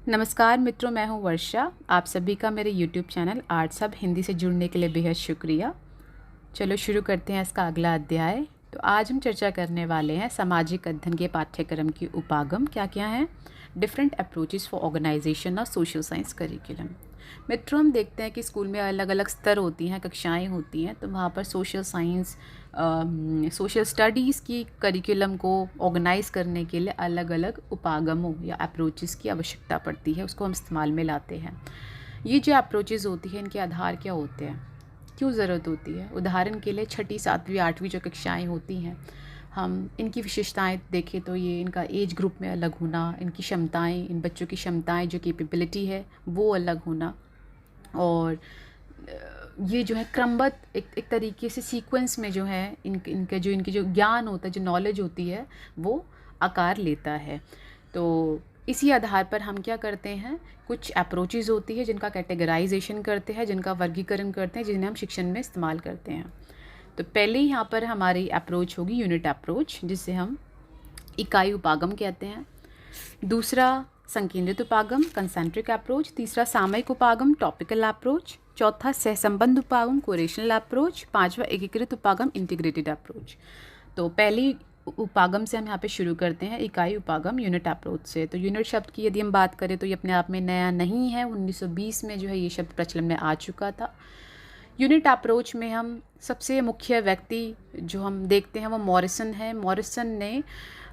नमस्कार मित्रों, मैं हूं वर्षा। आप सभी का मेरे YouTube channel arts hub Hindi से जुड़ने के लिए बेहद शुक्रिया। चलो शुरू करते हैं इसका अगला अध्याय। तो आज हम चर्चा करने वाले हैं सामाजिक अध्ययन के पाठ्यक्रम की उपागम क्या क्या हैं, different approaches for organisation of social science curriculum. मित्रों, हम देखते हैं कि स्कूल में अलग अलग स्तर होती हैं, कक्षाएं होती हैं, तो वहाँ पर सोशल साइंस, सोशल स्टडीज़ की करिकुलम को ऑर्गेनाइज करने के लिए अलग अलग उपागमों या अप्रोचेस की आवश्यकता पड़ती है, उसको हम इस्तेमाल में लाते हैं। ये जो अप्रोचेस होती है, इनके आधार क्या होते हैं, क्यों ज़रूरत होती है। उदाहरण के लिए 6ठी 7वीं 8वीं जो कक्षाएँ होती हैं, हम इनकी विशेषताएं देखें तो ये इनका एज ग्रुप में अलग होना, इनकी क्षमताएं, इन बच्चों की क्षमताएं जो कैपेबिलिटी है वो अलग होना, और ये जो है क्रमबद्ध एक तरीके से सीक्वेंस में जो है इनके जो ज्ञान होता है, जो नॉलेज होती है, वो आकार लेता है। तो इसी आधार पर हम क्या करते हैं, कुछ अप्रोचेज़ होती है जिनका कैटेगराइजेशन करते हैं, जिनका वर्गीकरण करते हैं, जिन्हें हम शिक्षण में इस्तेमाल करते हैं। तो पहले यहाँ पर हमारी अप्रोच होगी यूनिट अप्रोच, जिसे हम इकाई उपागम कहते हैं। दूसरा संकेंद्रित उपागम कंसेंट्रिक अप्रोच। तीसरा सामयिक उपागम टॉपिकल अप्रोच। चौथा सहसंबंध उपागम कोरेशनल अप्रोच। पांचवा एकीकृत उपागम इंटीग्रेटेड अप्रोच। तो पहली उपागम से हम यहाँ पे शुरू करते हैं, इकाई उपागम यूनिट अप्रोच से। तो यूनिट शब्द की यदि हम बात करें तो ये अपने आप में नया नहीं है, 1920 में जो है ये शब्द प्रचलन में आ चुका था। यूनिट अप्रोच में हम सबसे मुख्य व्यक्ति जो हम देखते हैं वो मॉरिसन है। मॉरिसन ने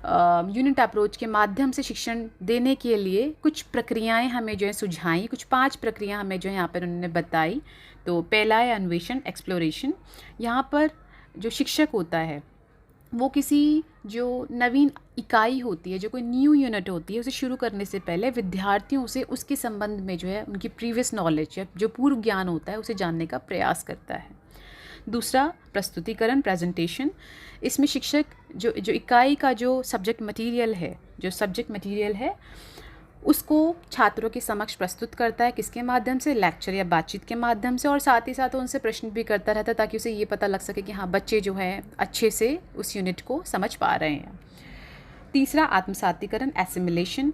यूनिट अप्रोच के माध्यम से शिक्षण देने के लिए कुछ प्रक्रियाएं हमें जो है सुझाई, कुछ 5 प्रक्रिया हमें जो है यहाँ पर उन्होंने बताई। तो पहला है अन्वेषण, एक्सप्लोरेशन। यहाँ पर जो शिक्षक होता है वो किसी जो नवीन इकाई होती है, जो कोई न्यू यूनिट होती है, उसे शुरू करने से पहले विद्यार्थियों से उसके संबंध में जो है उनकी प्रीवियस नॉलेज या जो पूर्व ज्ञान होता है उसे जानने का प्रयास करता है। दूसरा प्रस्तुतिकरण, प्रेजेंटेशन। इसमें शिक्षक जो इकाई का जो सब्जेक्ट मटेरियल है उसको छात्रों के समक्ष प्रस्तुत करता है। किसके माध्यम से? लेक्चर या बातचीत के माध्यम से, और साथ ही साथ उनसे प्रश्न भी करता रहता है ताकि उसे ये पता लग सके कि हाँ, बच्चे जो हैं अच्छे से उस यूनिट को समझ पा रहे हैं। तीसरा आत्मसातीकरण, एसिमिलेशन।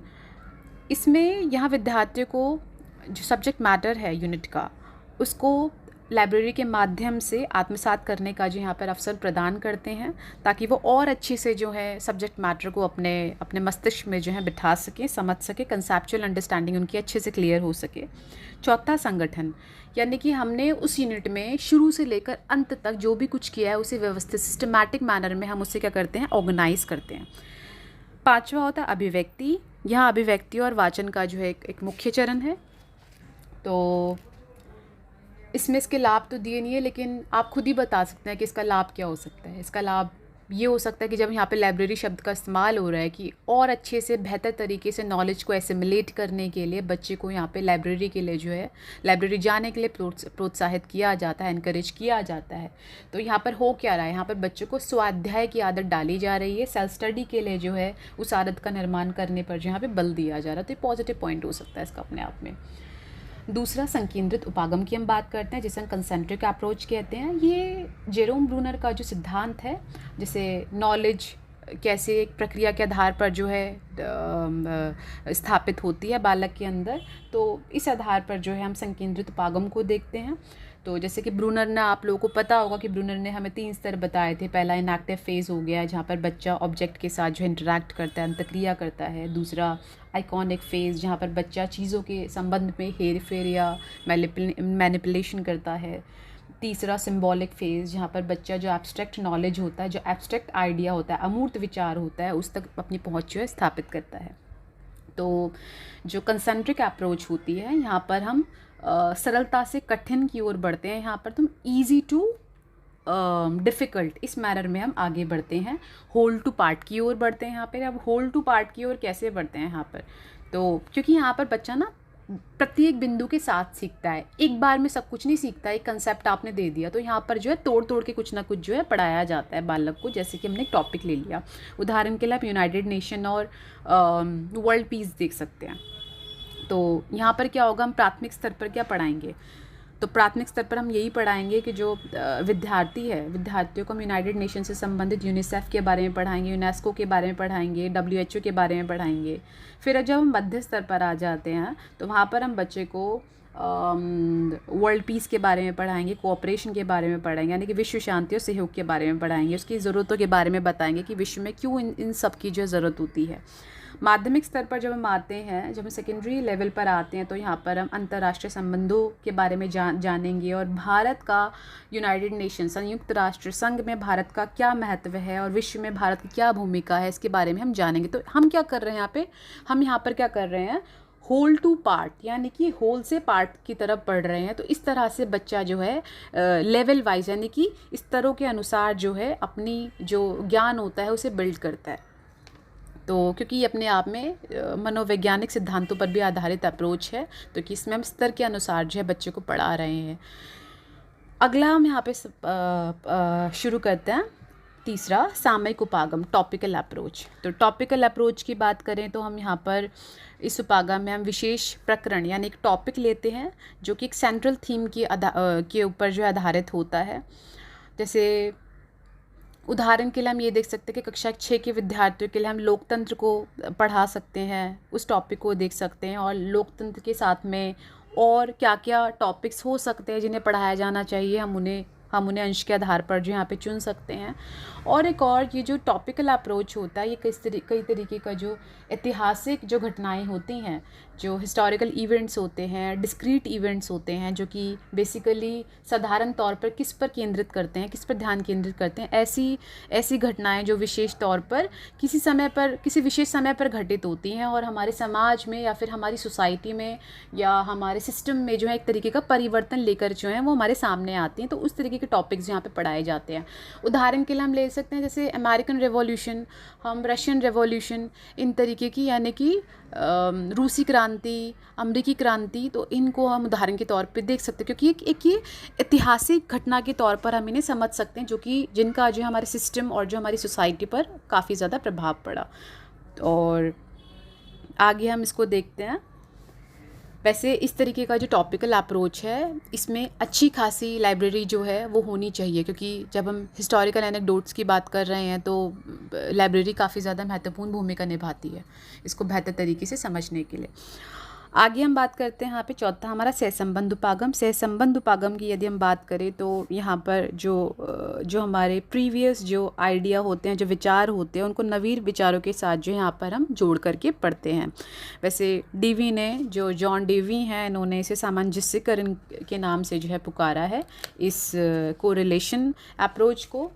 इसमें यहाँ विद्यार्थियों को जो सब्जेक्ट मैटर है यूनिट का, उसको लाइब्रेरी के माध्यम से आत्मसात करने का जो यहाँ पर अवसर प्रदान करते हैं ताकि वो और अच्छे से जो है सब्जेक्ट मैटर को अपने मस्तिष्क में जो है बिठा सके, समझ सके, कंसेप्चुअल अंडरस्टैंडिंग उनकी अच्छे से क्लियर हो सके। चौथा संगठन, यानी कि हमने उस यूनिट में शुरू से लेकर अंत तक जो भी कुछ किया है उसे व्यवस्थित सिस्टमैटिक मैनर में हम उससे क्या करते हैं, ऑर्गेनाइज करते हैं। पाँचवा होता है अभिव्यक्ति। यहाँ अभिव्यक्ति और वाचन का जो है एक मुख्य चरण है। तो इसमें इसके लाभ तो दिए नहीं है, लेकिन आप खुद ही बता सकते हैं कि इसका लाभ क्या हो सकता है। इसका लाभ ये हो सकता है कि जब यहाँ पे लाइब्रेरी शब्द का इस्तेमाल हो रहा है कि और अच्छे से बेहतर तरीके से नॉलेज को एसिमुलेट करने के लिए बच्चे को यहाँ पे लाइब्रेरी के लिए जो है लाइब्रेरी जाने के लिए प्रोत्साहित किया जाता है, इनकरेज किया जाता है। तो यहाँ पर हो क्या रहा है, यहाँ पर बच्चों को स्वाध्याय की आदत डाली जा रही है। सेल्फ स्टडी के लिए जो है उस आदत का निर्माण करने पर जो यहाँ पर बल दिया जा रहा है। तो ये पॉजिटिव पॉइंट हो सकता है इसका अपने आप में। दूसरा संकेंद्रित उपागम की हम बात करते हैं, जिसे हम कंसेंट्रिक अप्रोच कहते हैं। ये जेरोम ब्रूनर का जो सिद्धांत है, जिसे नॉलेज कैसे एक प्रक्रिया के आधार पर जो है स्थापित होती है बालक के अंदर, तो इस आधार पर जो है हम संकेंद्रित उपागम को देखते हैं। तो जैसे कि ब्रूनर ने, आप लोगों को पता होगा कि ब्रूनर ने हमें 3 स्तर बताए थे। पहला इनएक्टिव फेज़ हो गया, जहाँ पर बच्चा ऑब्जेक्ट के साथ जो इंटरैक्ट करता है, अंतक्रिया करता है। दूसरा आइकॉनिक फेज़, जहाँ पर बच्चा चीज़ों के संबंध में हेर फेर या मैनिपुलेशन करता है। तीसरा सिंबॉलिक फेज़, जहाँ पर बच्चा जो एब्स्ट्रैक्ट नॉलेज होता है, जो एब्स्ट्रैक्ट आइडिया होता है, अमूर्त विचार होता है, उस तक अपनी पहुँच जो है स्थापित करता है। तो जो कंसेंट्रिक अप्रोच होती है, यहाँ पर हम सरलता से कठिन की ओर बढ़ते हैं। यहाँ पर तुम ईजी टू डिफ़िकल्ट, इस मैनर में हम आगे बढ़ते हैं। होल टू पार्ट की ओर बढ़ते हैं यहाँ पर। अब होल टू पार्ट की ओर कैसे बढ़ते हैं यहाँ पर, तो क्योंकि यहाँ पर बच्चा ना प्रत्येक बिंदु के साथ सीखता है, एक बार में सब कुछ नहीं सीखता। एक कंसेप्ट आपने दे दिया तो यहाँ पर जो है तोड़ तोड़ के कुछ ना कुछ जो है पढ़ाया जाता है बालक को। जैसे कि हमने एक टॉपिक ले लिया, उदाहरण के लिए आप यूनाइटेड नेशन और वर्ल्ड पीस देख सकते हैं। तो यहाँ पर क्या होगा, हम प्राथमिक स्तर पर क्या पढ़ाएंगे, तो प्राथमिक स्तर पर हम यही पढ़ाएंगे कि जो विद्यार्थी है, विद्यार्थियों को हम यूनाइटेड नेशन से संबंधित यूनिसेफ के बारे में पढ़ाएंगे, यूनेस्को के बारे में पढ़ाएंगे, WHO के बारे में पढ़ाएंगे। फिर जब हम मध्य स्तर पर आ जाते हैं तो वहाँ पर हम बच्चे को वर्ल्ड पीस के बारे में पढ़ाएंगे, कोऑपरेशन के बारे में पढ़ाएंगे, यानी कि विश्व शांति और सहयोग के बारे में पढ़ाएंगे, उसकी ज़रूरतों के बारे में बताएंगे कि विश्व में क्यों इन सब की जो ज़रूरत होती है। माध्यमिक स्तर पर जब हम आते हैं, जब हम सेकेंडरी लेवल पर आते हैं तो यहाँ पर हम अंतर्राष्ट्रीय संबंधों के बारे में जानेंगे और भारत का यूनाइटेड नेशन, संयुक्त राष्ट्र संघ में भारत का क्या महत्व है और विश्व में भारत की क्या भूमिका है, इसके बारे में हम जानेंगे। तो हम क्या कर रहे हैं यहाँ पे, हम यहाँ पर क्या कर रहे हैं, होल टू पार्ट, यानी कि होल से पार्ट की तरफ पढ़ रहे हैं। तो इस तरह से बच्चा जो है लेवल वाइज, यानी कि स्तरों के अनुसार जो है अपनी जो ज्ञान होता है उसे बिल्ड करता है। तो क्योंकि ये अपने आप में मनोवैज्ञानिक सिद्धांतों पर भी आधारित अप्रोच है, तो कि इसमें हम स्तर के अनुसार जो है बच्चे को पढ़ा रहे हैं। अगला हम यहाँ पे शुरू करते हैं तीसरा, सामयिक उपागम, टॉपिकल अप्रोच। तो टॉपिकल अप्रोच की बात करें तो हम यहाँ पर इस उपागम में हम विशेष प्रकरण यानी एक टॉपिक लेते हैं जो कि एक सेंट्रल थीम के ऊपर जो आधारित होता है। जैसे उदाहरण के लिए हम ये देख सकते हैं कि कक्षा 6 के विद्यार्थियों के लिए हम लोकतंत्र को पढ़ा सकते हैं, उस टॉपिक को देख सकते हैं, और लोकतंत्र के साथ में और क्या क्या टॉपिक्स हो सकते हैं जिन्हें पढ़ाया जाना चाहिए, हम उन्हें अंश के आधार पर जो यहाँ पे चुन सकते हैं। और एक और ये जो टॉपिकल अप्रोच होता है, ये कई तरीके का जो ऐतिहासिक जो घटनाएं होती हैं, जो हिस्टोरिकल इवेंट्स होते हैं, डिस्क्रीट इवेंट्स होते हैं, जो कि बेसिकली साधारण तौर पर किस पर केंद्रित करते हैं, किस पर ध्यान केंद्रित करते हैं, ऐसी घटनाएं जो विशेष तौर पर किसी विशेष समय पर घटित होती हैं और हमारे समाज में या फिर हमारी सोसाइटी में या हमारे सिस्टम में जो है एक तरीके का परिवर्तन लेकर जो है वो हमारे सामने आती हैं। तो उस तरीके के टॉपिक्स यहाँ पे पढ़ाए जाते हैं। उदाहरण के लिए हम ले सकते हैं जैसे अमेरिकन रेवोल्यूशन, हम रशियन रेवोल्यूशन, इन तरीके की, यानी कि रूसी क्रांति, अमेरिकी क्रांति, तो इनको हम उदाहरण के तौर पे देख सकते हैं क्योंकि एक ये ऐतिहासिक घटना के तौर पर हम इन्हें समझ सकते हैं, जो कि जिनका जो हमारे सिस्टम और जो हमारी सोसाइटी पर काफ़ी ज़्यादा प्रभाव पड़ा। और आगे हम इसको देखते हैं। वैसे इस तरीके का जो टॉपिकल अप्रोच है, इसमें अच्छी खासी लाइब्रेरी जो है वो होनी चाहिए, क्योंकि जब हम हिस्टोरिकल एनेक्डोट्स की बात कर रहे हैं तो लाइब्रेरी काफ़ी ज़्यादा महत्वपूर्ण भूमिका निभाती है इसको बेहतर तरीके से समझने के लिए। आगे हम बात करते हैं यहाँ पे चौथा हमारा सहसंबंध उपागम। सहसंबंध उपागम की यदि हम बात करें तो यहाँ पर जो हमारे प्रीवियस जो आइडिया होते हैं, जो विचार होते हैं, उनको नवीन विचारों के साथ जो यहाँ पर हम जोड़ करके पढ़ते हैं। वैसे डीवी ने, जो जॉन डीवी हैं, इन्होंने इसे सामंजस्यकरण के नाम से जो है पुकारा है इस कोरिलेशन अप्रोच को।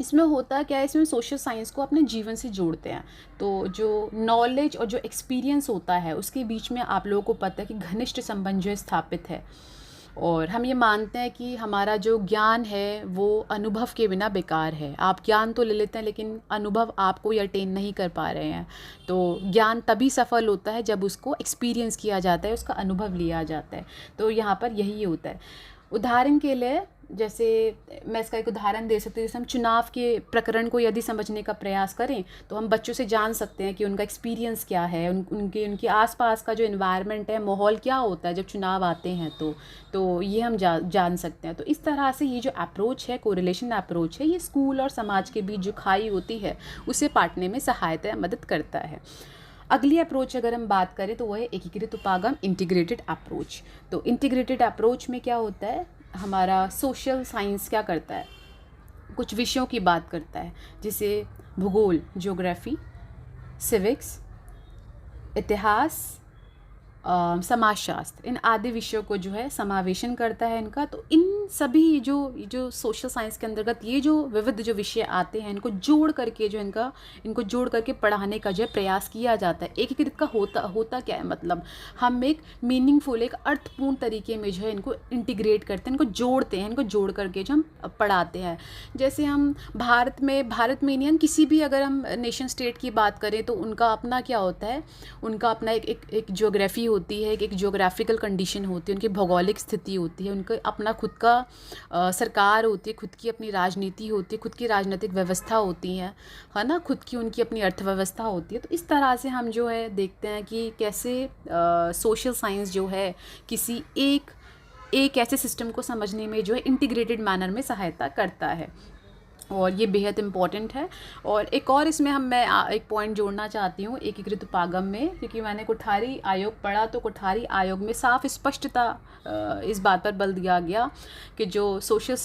इसमें होता क्या है, इसमें सोशल साइंस को अपने जीवन से जोड़ते हैं। तो जो नॉलेज और जो एक्सपीरियंस होता है उसके बीच में आप लोगों को पता है कि घनिष्ठ संबंध जो स्थापित है, और हम ये मानते हैं कि हमारा जो ज्ञान है वो अनुभव के बिना बेकार है। आप ज्ञान तो ले लेते हैं लेकिन अनुभव आप कोई अटेन नहीं कर पा रहे हैं। तो ज्ञान तभी सफल होता है जब उसको एक्सपीरियंस किया जाता है, उसका अनुभव लिया जाता है। तो यहाँ पर यही होता है। उदाहरण के लिए जैसे मैं इसका एक उदाहरण दे सकती हूँ, जैसे हम चुनाव के प्रकरण को यदि समझने का प्रयास करें तो हम बच्चों से जान सकते हैं कि उनका एक्सपीरियंस क्या है, उनके आसपास का जो एनवायरनमेंट है, माहौल क्या होता है जब चुनाव आते हैं। तो ये हम जान सकते हैं। तो इस तरह से ये जो अप्रोच है, कोरिलेशन अप्रोच है, ये स्कूल और समाज के बीच जो खाई होती है उसे पाटने में सहायता या मदद करता है। अगली अप्रोच अगर हम बात करें तो वो है एकीकृत उपागम, इंटीग्रेटेड अप्रोच। तो इंटीग्रेटेड अप्रोच में क्या होता है, हमारा सोशल साइंस क्या करता है, कुछ विषयों की बात करता है, जैसे भूगोल, ज्योग्राफी, सिविक्स, इतिहास, समाजशास्त्र, इन आदि विषयों को जो है समावेशन करता है इनका। तो इन सभी जो सोशल साइंस के अंतर्गत ये जो विविध जो विषय आते हैं, इनको जोड़ करके इनको जोड़ करके पढ़ाने का जो है प्रयास किया जाता है। एकीकृत का होता क्या है, मतलब हम एक मीनिंगफुल, एक अर्थपूर्ण तरीके में जो है इनको इंटीग्रेट करते हैं, इनको जोड़ते हैं, इनको जोड़ करके जो हम पढ़ाते हैं। जैसे हम भारत में नहीं, हम किसी भी अगर हम नेशन स्टेट की बात करें तो उनका अपना क्या होता है, उनका अपना एक ज्योग्राफी होती है, एक ज्योग्राफिकल कंडीशन होती है, उनकी भौगोलिक स्थिति होती है, उनका अपना खुद का सरकार होती है, खुद की अपनी राजनीति होती है, खुद की राजनीतिक व्यवस्था होती है ना, खुद की उनकी अपनी अर्थव्यवस्था होती है। तो इस तरह से हम जो है देखते हैं कि कैसे सोशल साइंस जो है किसी एक एक ऐसे सिस्टम को समझने में जो है इंटीग्रेटेड मैनर में सहायता करता है, और ये बेहद इम्पॉर्टेंट है। और एक और इसमें मैं एक पॉइंट जोड़ना चाहती हूँ एकीकृत उपागम में, क्योंकि मैंने कोठारी आयोग पढ़ा, तो कोठारी आयोग में साफ स्पष्टता इस बात पर बल दिया गया कि जो सोशल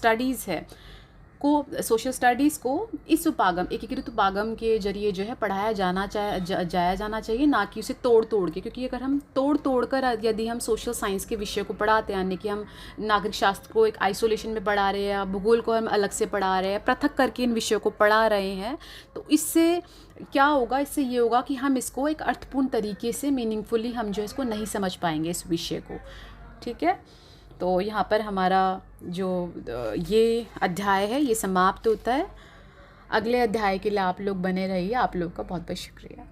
स्टडीज़ को इस उपागम, एकीकृत उपागम के जरिए जो है पढ़ाया जाना चाहिए, ना कि उसे तोड़ के। क्योंकि अगर हम तोड़ कर यदि हम सोशल साइंस के विषय को पढ़ाते हैं, यानी कि हम नागरिक शास्त्र को एक आइसोलेशन में पढ़ा रहे हैं या भूगोल को हम अलग से पढ़ा रहे हैं, पृथक करके इन विषयों को पढ़ा रहे हैं, तो इससे क्या होगा, इससे ये होगा कि हम इसको एक अर्थपूर्ण तरीके से मीनिंगफुली हम जो इसको नहीं समझ पाएंगे इस विषय को। ठीक है, तो यहाँ पर हमारा जो ये अध्याय है ये समाप्त होता है। अगले अध्याय के लिए आप लोग बने रहिए। आप लोग का बहुत बहुत शुक्रिया।